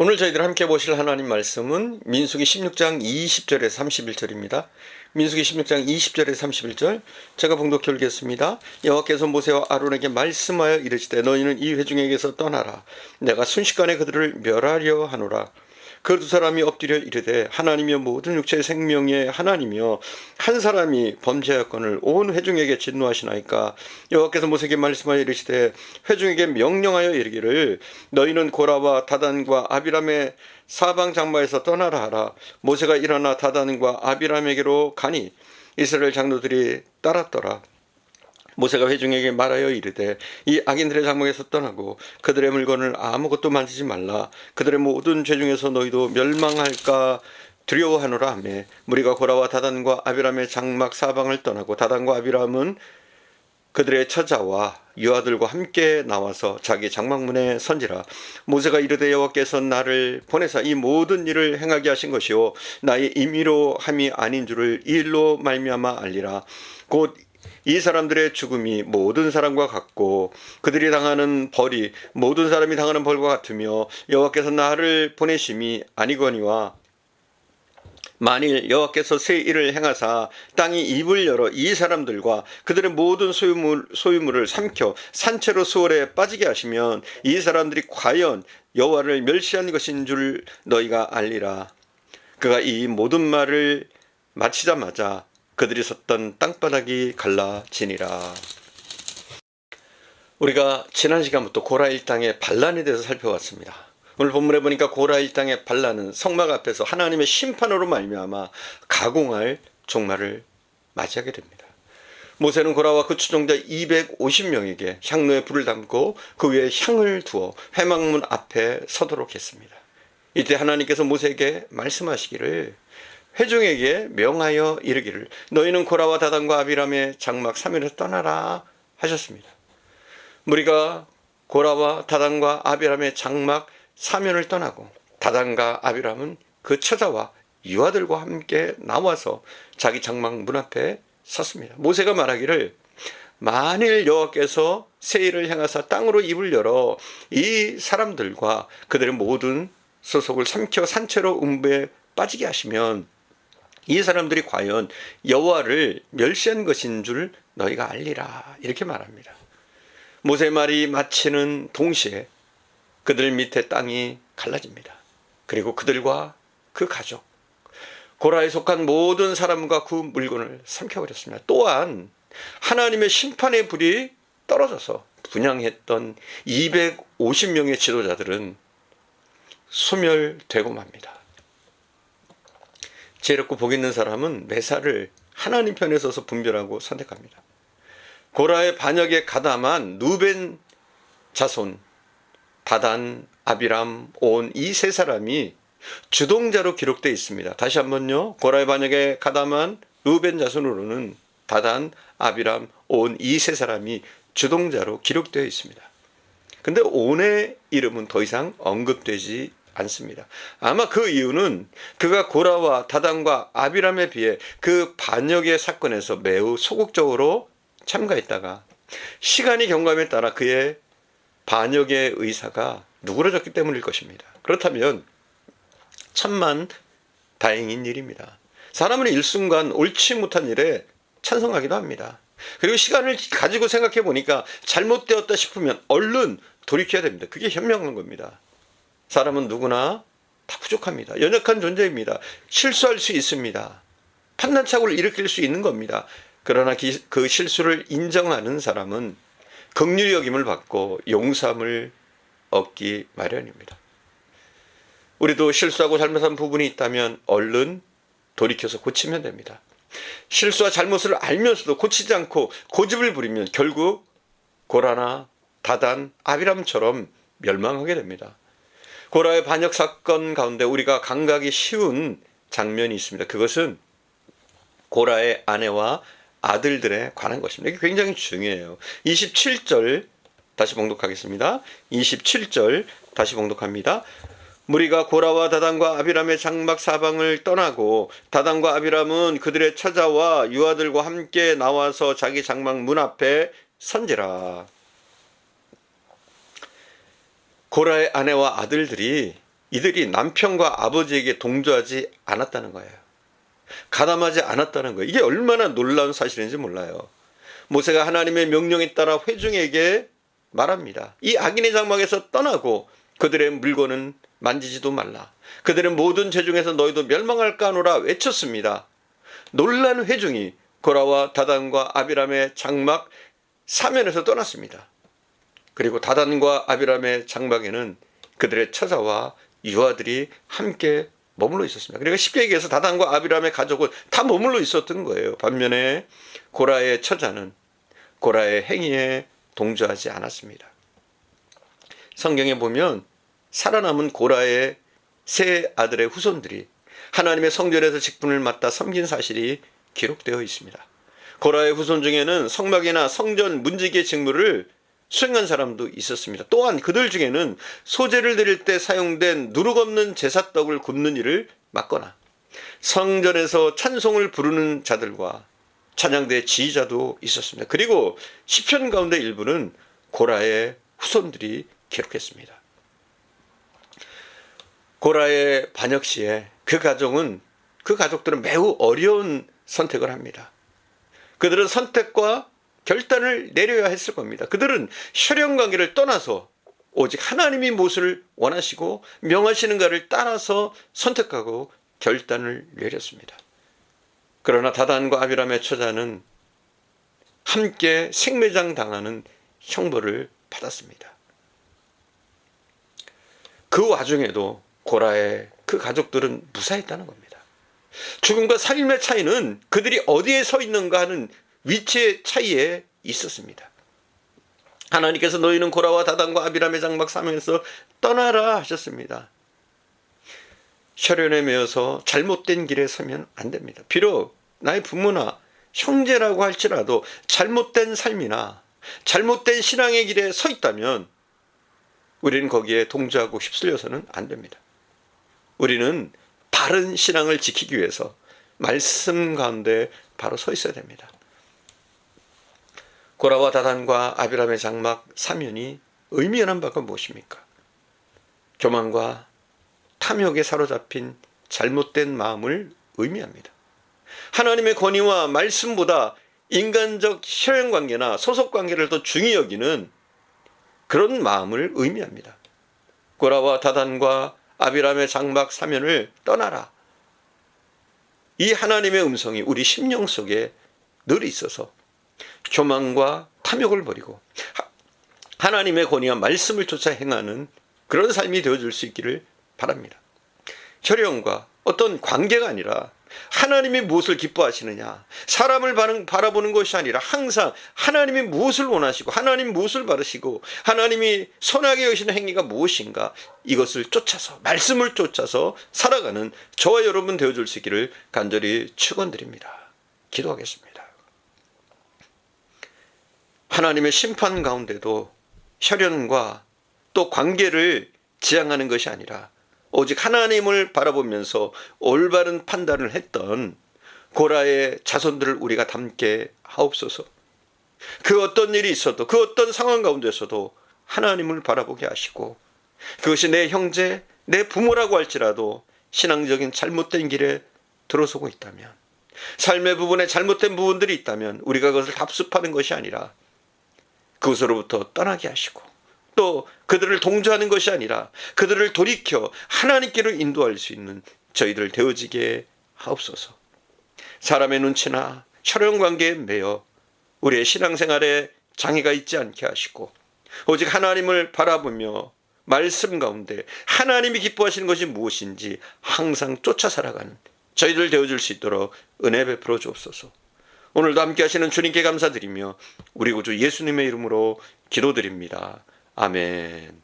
오늘 저희들 함께 보실 하나님 말씀은 민수기 16장 20절에서 31절입니다. 민수기 16장 20절에서 31절 제가 봉독해 읽겠습니다. 여호와께서 모세와 아론에게 말씀하여 이르시되 너희는 이 회중에게서 떠나라. 내가 순식간에 그들을 멸하려 하노라. 그 두 사람이 엎드려 이르되 하나님이여 모든 육체의 생명의 하나님이여 한 사람이 범죄하였거늘 온 회중에게 진노하시나이까. 여호와께서 모세에게 말씀하여 이르시되 회중에게 명령하여 이르기를 너희는 고라와 다단과 아비람의 사방 장마에서 떠나라 하라. 모세가 일어나 다단과 아비람에게로 가니 이스라엘 장로들이 따랐더라. 모세가 회중에게 말하여 이르되 이 악인들의 장막에서 떠나고 그들의 물건을 아무것도 만지지 말라. 그들의 모든 죄 중에서 너희도 멸망할까 두려워하노라 하며 무리가 고라와 다단과 아비람의 장막 사방을 떠나고 다단과 아비람은 그들의 처자와 유아들과 함께 나와서 자기 장막문에 선지라. 모세가 이르되 여호와께서 나를 보내사 이 모든 일을 행하게 하신 것이요 나의 임의로 함이 아닌 줄을 이 일로 말미암아 알리라. 곧 이 사람들의 죽음이 모든 사람과 같고 그들이 당하는 벌이 모든 사람이 당하는 벌과 같으며 여호와께서 나를 보내심이 아니거니와 만일 여호와께서 새 일을 행하사 땅이 입을 열어 이 사람들과 그들의 모든 소유물을 삼켜 산채로 수월에 빠지게 하시면 이 사람들이 과연 여호와를 멸시한 것인 줄 너희가 알리라. 그가 이 모든 말을 마치자마자 그들이 섰던 땅바닥이 갈라지니라. 우리가 지난 시간부터 고라 일당의 반란에 대해서 살펴봤습니다. 오늘 본문에 보니까 고라 일당의 반란은 성막 앞에서 하나님의 심판으로 말미암아 가공할 종말을 맞이하게 됩니다. 모세는 고라와 그 추종자 250명에게 향로에 불을 담고 그 위에 향을 두어 회막문 앞에 서도록 했습니다. 이때 하나님께서 모세에게 말씀하시기를 회중에게 명하여 이르기를 너희는 고라와 다단과 아비람의 장막 사면에서 떠나라 하셨습니다. 무리가 고라와 다단과 아비람의 장막 사면을 떠나고 다단과 아비람은 그 처자와 유아들과 함께 나와서 자기 장막 문 앞에 섰습니다. 모세가 말하기를 만일 여호와께서 새 일을 행하사 땅으로 입을 열어 이 사람들과 그들의 모든 소속을 삼켜 산채로 음부에 빠지게 하시면 이 사람들이 과연 여호와를 멸시한 것인 줄 너희가 알리라. 이렇게 말합니다. 모세의 말이 마치는 동시에 그들 밑에 땅이 갈라집니다. 그리고 그들과 그 가족, 고라에 속한 모든 사람과 그 물건을 삼켜버렸습니다. 또한 하나님의 심판의 불이 떨어져서 분향했던 250명의 지도자들은 소멸되고 맙니다. 지혜롭고 복 있는 사람은 매사를 하나님 편에 서서 분별하고 선택합니다. 고라의 반역에 가담한 누벤 자손, 다단, 아비람, 온 이 세 사람이 주동자로 기록되어 있습니다. 다시 한번요. 고라의 반역에 가담한 루벤 자손으로는 다단, 아비람, 온 이 세 사람이 주동자로 기록되어 있습니다. 근데 온의 이름은 더 이상 언급되지 않습니다. 아마 그 이유는 그가 고라와 다단과 아비람에 비해 그 반역의 사건에서 매우 소극적으로 참가했다가 시간이 경감에 따라 그의 반역의 의사가 누그러졌기 때문일 것입니다. 그렇다면 천만 다행인 일입니다. 사람은 일순간 옳지 못한 일에 찬성하기도 합니다. 그리고 시간을 가지고 생각해 보니까 잘못되었다 싶으면 얼른 돌이켜야 됩니다. 그게 현명한 겁니다. 사람은 누구나 다 부족합니다. 연약한 존재입니다. 실수할 수 있습니다. 판단착오를 일으킬 수 있는 겁니다. 그러나 그 실수를 인정하는 사람은 긍휼히 여김을 받고 용서함을 얻기 마련입니다. 우리도 실수하고 잘못한 부분이 있다면 얼른 돌이켜서 고치면 됩니다. 실수와 잘못을 알면서도 고치지 않고 고집을 부리면 결국 고라나 다단, 아비람처럼 멸망하게 됩니다. 고라의 반역 사건 가운데 우리가 감각이 쉬운 장면이 있습니다. 그것은 고라의 아내와 아들들에 관한 것입니다. 이게 굉장히 중요해요. 27절 다시 봉독하겠습니다. 27절 다시 봉독합니다. 무리가 고라와 다단과 아비람의 장막 사방을 떠나고 다단과 아비람은 그들의 처자와 유아들과 함께 나와서 자기 장막 문 앞에 선지라. 고라의 아내와 아들들이 이들이 남편과 아버지에게 동조하지 않았다는 거예요. 가담하지 않았다는 거예요. 이게 얼마나 놀라운 사실인지 몰라요. 모세가 하나님의 명령에 따라 회중에게 말합니다. 이 악인의 장막에서 떠나고 그들의 물건은 만지지도 말라. 그들의 모든 죄 중에서 너희도 멸망할까 하노라 외쳤습니다. 놀란 회중이 고라와 다단과 아비람의 장막 사면에서 떠났습니다. 그리고 다단과 아비람의 장막에는 그들의 처자와 유아들이 함께 머물러 있었습니다. 그러니까 쉽게 얘기해서 다단과 아비람의 가족은 다 머물러 있었던 거예요. 반면에 고라의 처자는 고라의 행위에 동조하지 않았습니다. 성경에 보면 살아남은 고라의 세 아들의 후손들이 하나님의 성전에서 직분을 맡아 섬긴 사실이 기록되어 있습니다. 고라의 후손 중에는 성막이나 성전 문지기의 직무를 수행한 사람도 있었습니다. 또한 그들 중에는 소제를 드릴 때 사용된 누룩 없는 제사떡을 굽는 일을 맡거나 성전에서 찬송을 부르는 자들과 찬양대 지휘자도 있었습니다. 그리고 시편 가운데 일부는 고라의 후손들이 기록했습니다. 고라의 반역 시에 그 가족들은 매우 어려운 선택을 합니다. 그들은 선택과 결단을 내려야 했을 겁니다. 그들은 혈연 관계를 떠나서 오직 하나님이 무엇을 원하시고 명하시는가를 따라서 선택하고 결단을 내렸습니다. 그러나 다단과 아비람의 처자는 함께 생매장 당하는 형벌을 받았습니다. 그 와중에도 고라의 그 가족들은 무사했다는 겁니다. 죽음과 살인의 차이는 그들이 어디에 서 있는가 하는 위치의 차이에 있었습니다. 하나님께서 너희는 고라와 다단과 아비람의 장막 사면에서 떠나라 하셨습니다. 혈연에 매여서 잘못된 길에 서면 안 됩니다. 비록 나의 부모나 형제라고 할지라도 잘못된 삶이나 잘못된 신앙의 길에 서 있다면 우리는 거기에 동조하고 휩쓸려서는 안 됩니다. 우리는 바른 신앙을 지키기 위해서 말씀 가운데 바로 서 있어야 됩니다. 고라와 다단과 아비람의 장막 사면이 의미하는 바가 무엇입니까? 교만과 탐욕에 사로잡힌 잘못된 마음을 의미합니다. 하나님의 권위와 말씀보다 인간적 혈연관계나 소속관계를 더 중히 여기는 그런 마음을 의미합니다. 고라와 다단과 아비람의 장막 사면을 떠나라. 이 하나님의 음성이 우리 심령 속에 늘 있어서 교만과 탐욕을 버리고 하나님의 권위와 말씀을 쫓아 행하는 그런 삶이 되어줄 수 있기를 바랍니다. 혈연과 어떤 관계가 아니라 하나님이 무엇을 기뻐하시느냐, 사람을 바라보는 것이 아니라 항상 하나님이 무엇을 원하시고 하나님 무엇을 바르시고 하나님이 선하게 여기시는 행위가 무엇인가, 이것을 쫓아서 말씀을 쫓아서 살아가는 저와 여러분 되어줄 수 있기를 간절히 축원드립니다. 기도하겠습니다. 하나님의 심판 가운데도 혈연과 또 관계를 지향하는 것이 아니라 오직 하나님을 바라보면서 올바른 판단을 했던 고라의 자손들을 우리가 닮게 하옵소서. 그 어떤 일이 있어도 그 어떤 상황 가운데서도 하나님을 바라보게 하시고, 그것이 내 형제, 내 부모라고 할지라도 신앙적인 잘못된 길에 들어서고 있다면, 삶의 부분에 잘못된 부분들이 있다면 우리가 그것을 답습하는 것이 아니라 그것으로부터 떠나게 하시고, 또 그들을 동조하는 것이 아니라 그들을 돌이켜 하나님께로 인도할 수 있는 저희들 되어지게 하옵소서. 사람의 눈치나 혈연관계에 매여 우리의 신앙생활에 장애가 있지 않게 하시고, 오직 하나님을 바라보며 말씀 가운데 하나님이 기뻐하시는 것이 무엇인지 항상 쫓아 살아가는 저희들 되어줄 수 있도록 은혜 베풀어 주옵소서. 오늘도 함께 하시는 주님께 감사드리며 우리 구주 예수님의 이름으로 기도드립니다. 아멘.